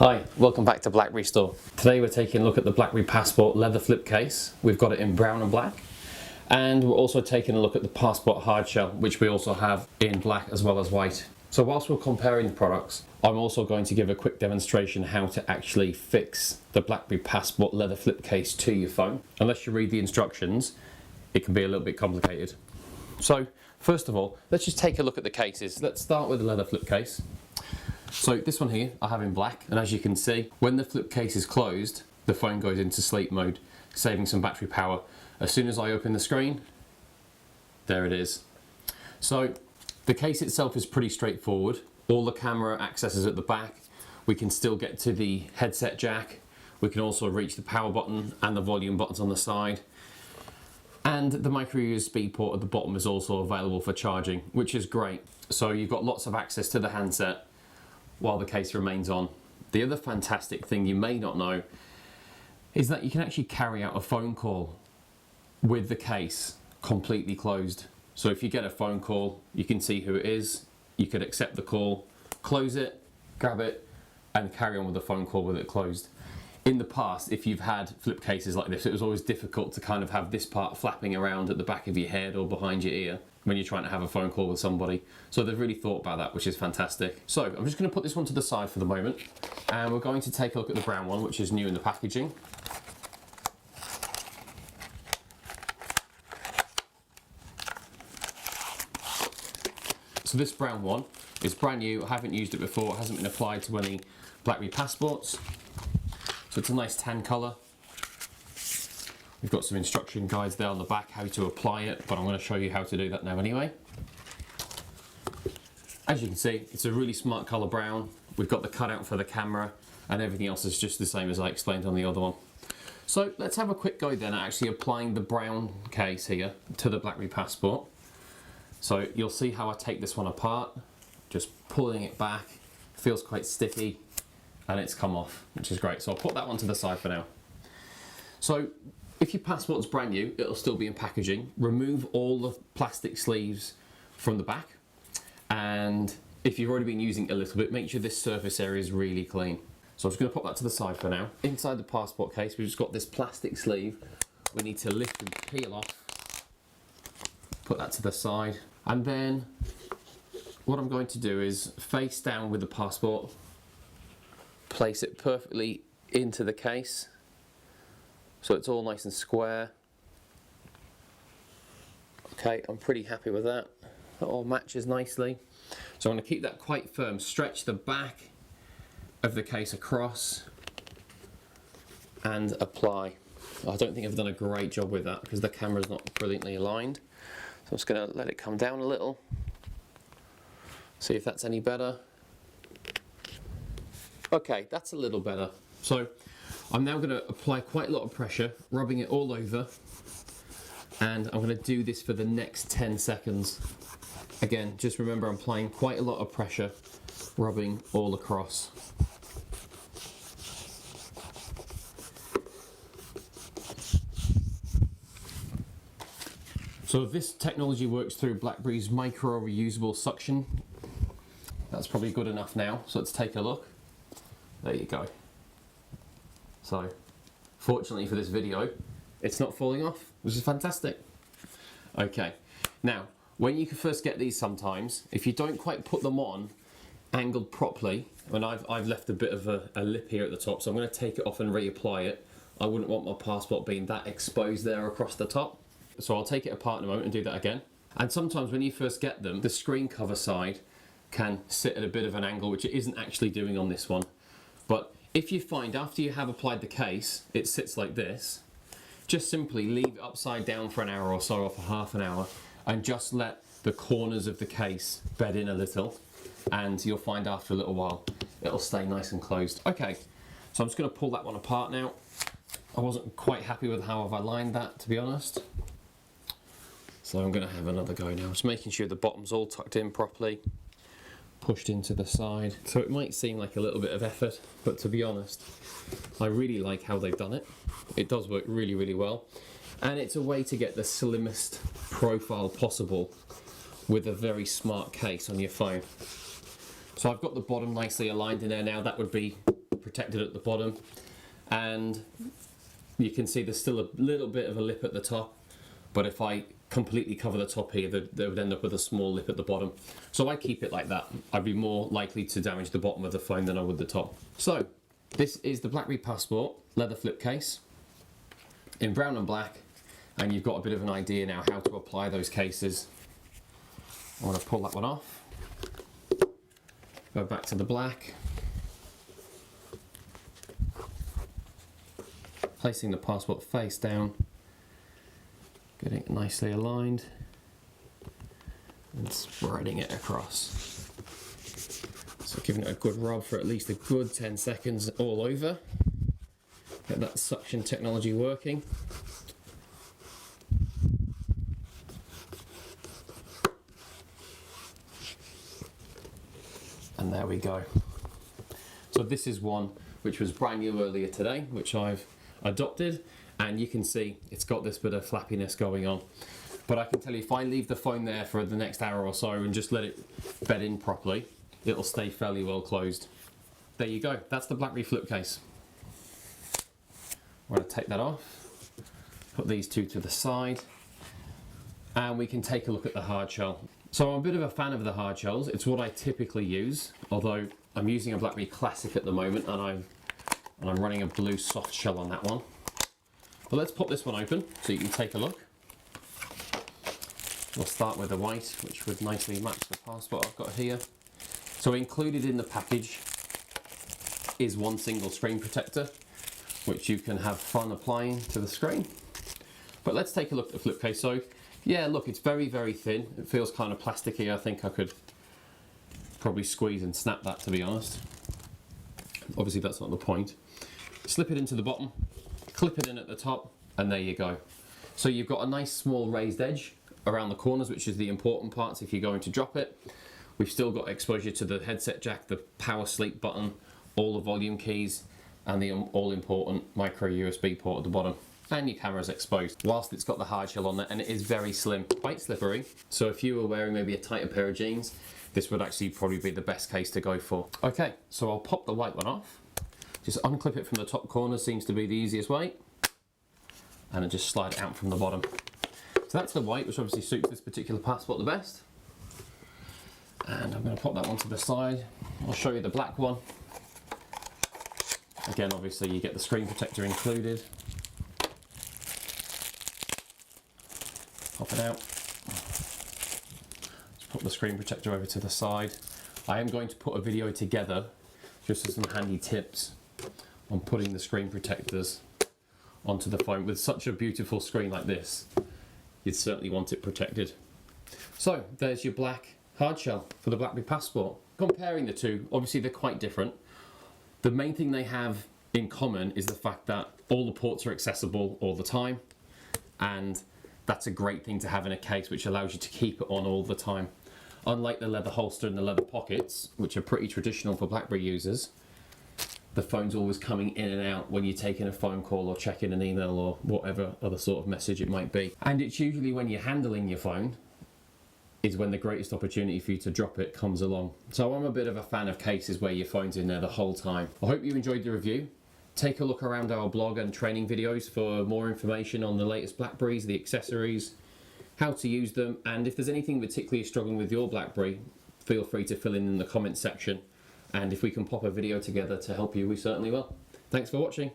Hi, welcome back to BlackBerry Store. Today we're taking a look at the BlackBerry Passport leather flip case. We've got it in brown and black. And we're also taking a look at the Passport hardshell, which we also have in black as well as white. So whilst we're comparing the products, I'm also going to give a quick demonstration how to actually fix the BlackBerry Passport leather flip case to your phone. Unless you read the instructions, it can be a little bit complicated. So first of all, let's just take a look at the cases. Let's start with the leather flip case. So this one here I have in black, and as you can see, when the flip case is closed, the phone goes into sleep mode, saving some battery power. As soon as I open the screen, there it is. So the case itself is pretty straightforward. All the camera access is at the back. We can still get to the headset jack. We can also reach the power button and the volume buttons on the side. And the micro USB port at the bottom is also available for charging, which is great. So you've got lots of access to the handset while the case remains on. The other fantastic thing you may not know is that you can actually carry out a phone call with the case completely closed. So if you get a phone call, you can see who it is, you could accept the call, close it, grab it, and carry on with the phone call with it closed. In the past, if you've had flip cases like this, it was always difficult to kind of have this part flapping around at the back of your head or behind your ear when you're trying to have a phone call with somebody. So they've really thought about that, which is fantastic. So I'm just going to put this one to the side for the moment, and we're going to take a look at the brown one, which is new in the packaging. So this brown one is brand new. I haven't used it before. It hasn't been applied to any BlackBerry Passports. So it's a nice tan colour. We've got some instruction guides there on the back how to apply it, but I'm going to show you how to do that now anyway. As you can see, it's a really smart colour brown. We've got the cutout for the camera, and everything else is just the same as I explained on the other one. So let's have a quick go then at actually applying the brown case here to the BlackBerry Passport. So you'll see how I take this one apart, just pulling it back. Feels quite sticky, and it's come off, which is great. So I'll put that one to the side for now. So if your Passport's brand new, it'll still be in packaging. Remove all the plastic sleeves from the back, and if you've already been using it a little bit, make sure this surface area is really clean. So I'm just going to put that to the side for now. Inside the Passport case, we've just got this plastic sleeve. We need to lift and peel off. Put that to the side, and then what I'm going to do is face down with the Passport, place it perfectly into the case so it's all nice and square. Okay, I'm pretty happy with that. That all matches nicely. So I'm going to keep that quite firm, stretch the back of the case across and apply. I don't think I've done a great job with that because the camera's not brilliantly aligned. So I'm just going to let it come down a little. See if that's any better. Okay, that's a little better. So I'm now going to apply quite a lot of pressure, rubbing it all over, and I'm going to do this for the next 10 seconds. Again, just remember I'm applying quite a lot of pressure, rubbing all across. So this technology works through BlackBerry's micro reusable suction. That's probably good enough now, so let's take a look. There you go. So, fortunately for this video, it's not falling off, which is fantastic. Okay, now, when you can first get these sometimes, if you don't quite put them on angled properly, and I've left a bit of a lip here at the top, so I'm going to take it off and reapply it. I wouldn't want my Passport being that exposed there across the top. So I'll take it apart in a moment and do that again. And sometimes when you first get them, the screen cover side can sit at a bit of an angle, which it isn't actually doing on this one. But if you find after you have applied the case, it sits like this, just simply leave it upside down for an hour or so, or for half an hour, and just let the corners of the case bed in a little, and you'll find after a little while, it'll stay nice and closed. Okay, so I'm just gonna pull that one apart now. I wasn't quite happy with how I've aligned that, to be honest. So I'm gonna have another go now, just making sure the bottom's all tucked in properly, pushed into the side. So it might seem like a little bit of effort, but to be honest, I really like how they've done it. It does work really, really well. And it's a way to get the slimmest profile possible with a very smart case on your phone. So I've got the bottom nicely aligned in there now. That would be protected at the bottom, and you can see there's still a little bit of a lip at the top, but if I completely cover the top here, they would end up with a small lip at the bottom. So I keep it like that. I'd be more likely to damage the bottom of the phone than I would the top. So this is the BlackBerry Passport leather flip case in brown and black, and you've got a bit of an idea now how to apply those cases. I want to pull that one off, go back to the black, placing the passport face down, getting it nicely aligned and spreading it across. So giving it a good rub for at least a good 10 seconds all over. Get that suction technology working. And there we go. So this is one which was brand new earlier today, which I've adopted, and you can see it's got this bit of flappiness going on. But I can tell you, if I leave the phone there for the next hour or so and just let it bed in properly, it'll stay fairly well closed. There you go, that's the BlackBerry flip case. I'm going to take that off, put these two to the side, and we can take a look at the hard shell. So I'm a bit of a fan of the hard shells. It's what I typically use, although I'm using a BlackBerry Classic at the moment, and I'm running a blue soft shell on that one. But let's pop this one open so you can take a look. We'll start with the white, which would nicely match the passport I've got here. So included in the package is one single screen protector, which you can have fun applying to the screen. But let's take a look at the flip case. So yeah, look, it's very, very thin. It feels kind of plasticky. I think I could probably squeeze and snap that, to be honest. Obviously that's not the point. Slip it into the bottom, clip it in at the top, and there you go. So you've got a nice small raised edge around the corners, which is the important parts if you're going to drop it. We've still got exposure to the headset jack, the power sleep button, all the volume keys, and the all important micro USB port at the bottom. And your camera's exposed, whilst it's got the hard shell on there, and it is very slim, quite slippery. So if you were wearing maybe a tighter pair of jeans, this would actually probably be the best case to go for. Okay, so I'll pop the white one off. Just unclip it from the top corner, seems to be the easiest way. And then just slide it out from the bottom. So that's the white, which obviously suits this particular passport the best. And I'm going to pop that one to the side. I'll show you the black one. Again, obviously you get the screen protector included. Pop it out. Just put the screen protector over to the side. I am going to put a video together just as some handy tips on putting the screen protectors onto the phone. With such a beautiful screen like this, you'd certainly want it protected. So there's your black hard shell for the BlackBerry Passport. Comparing the two, obviously they're quite different. The main thing they have in common is the fact that all the ports are accessible all the time, and that's a great thing to have in a case, which allows you to keep it on all the time. Unlike the leather holster and the leather pockets, which are pretty traditional for BlackBerry users, the phone's always coming in and out when you're taking a phone call or checking an email or whatever other sort of message it might be. And it's usually when you're handling your phone is when the greatest opportunity for you to drop it comes along. So I'm a bit of a fan of cases where your phone's in there the whole time. I hope you enjoyed the review. Take a look around our blog and training videos for more information on the latest BlackBerries, the accessories, how to use them, and if there's anything particularly you're struggling with your BlackBerry, feel free to fill in the comments section, and if we can pop a video together to help you, we certainly will. Thanks for watching.